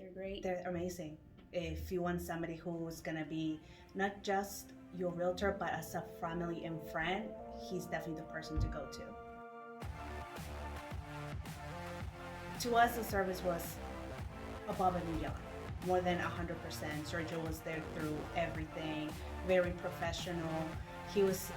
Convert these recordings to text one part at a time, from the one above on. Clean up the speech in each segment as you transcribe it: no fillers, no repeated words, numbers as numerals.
They're great. They're amazing. If you want somebody who's gonna be not just your realtor, but as a family and friend, he's definitely the person to go to. To us, the service was above and beyond, more than 100%. Sergio was there through everything, very professional. He was,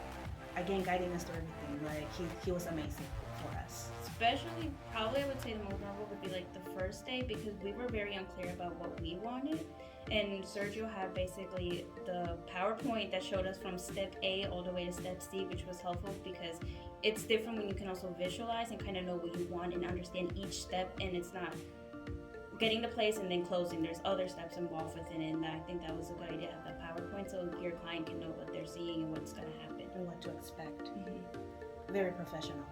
again, guiding us through everything. Like, he was amazing for us. Especially, probably I would say the most memorable would be like the first day, because we were very unclear about what we wanted. And Sergio had basically the PowerPoint that showed us from step A all the way to step C, which was helpful because it's different when you can also visualize and kind of know what you want and understand each step, and it's not getting the place and then closing. There's other steps involved within it, and I think that was a good idea to have the PowerPoint so your client can know what they're seeing and what's going to happen. And what to expect. Very professional,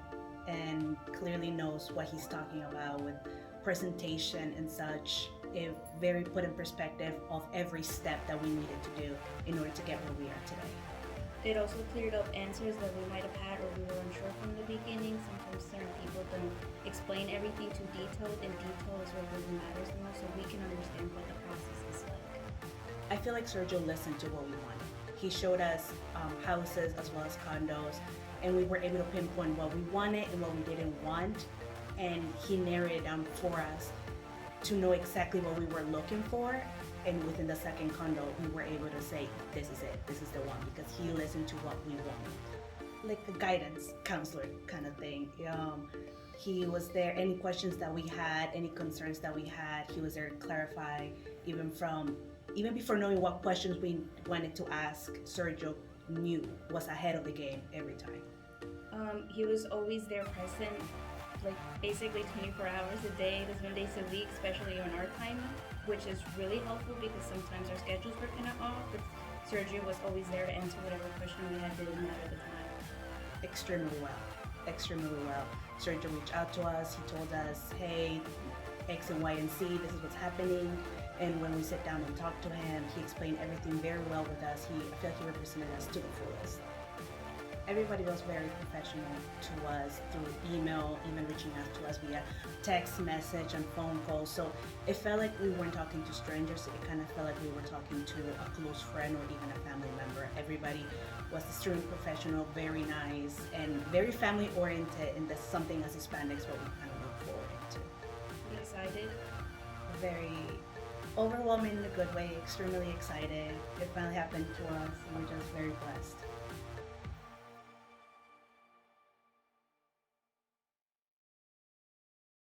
and clearly knows what he's talking about with presentation and such. It very put in perspective of every step that we needed to do in order to get where we are today. It also cleared up answers that we might have had or we were unsure from the beginning. Sometimes certain people don't explain everything too detailed, and detail is what really matters the most, so we can understand what the process is like. I feel like Sergio listened to what we wanted. He showed us houses as well as condos, and we were able to pinpoint what we wanted and what we didn't want, and he narrowed it down for us to know exactly what we were looking for. And within the second condo, we were able to say, this is it, this is the one, because he listened to what we wanted. Like a guidance counselor kind of thing. He was there, any questions that we had, any concerns that we had, he was there to clarify. Even before knowing what questions we wanted to ask, Sergio was ahead of the game every time. He was always there present, like basically 24 hours a day, 7 days a week, especially on our time, which is really helpful because sometimes our schedules were kind of off, but Sergio was always there to answer whatever question we had, didn't matter the time. Extremely well. Sergio reached out to us, he told us, hey, X and Y and Z, this is what's happening. And when we sit down and talk to him, he explained everything very well with us. I feel like he represented us to the fullest. Everybody was very professional to us through email, even reaching out to us via text message and phone calls. So it felt like we weren't talking to strangers. It kind of felt like we were talking to a close friend or even a family member. Everybody was extremely professional, very nice, and very family oriented. And that's something as Hispanics what we kind of look forward to. Excited? Very overwhelming in a good way, extremely excited. It finally happened to us, and we're just very blessed.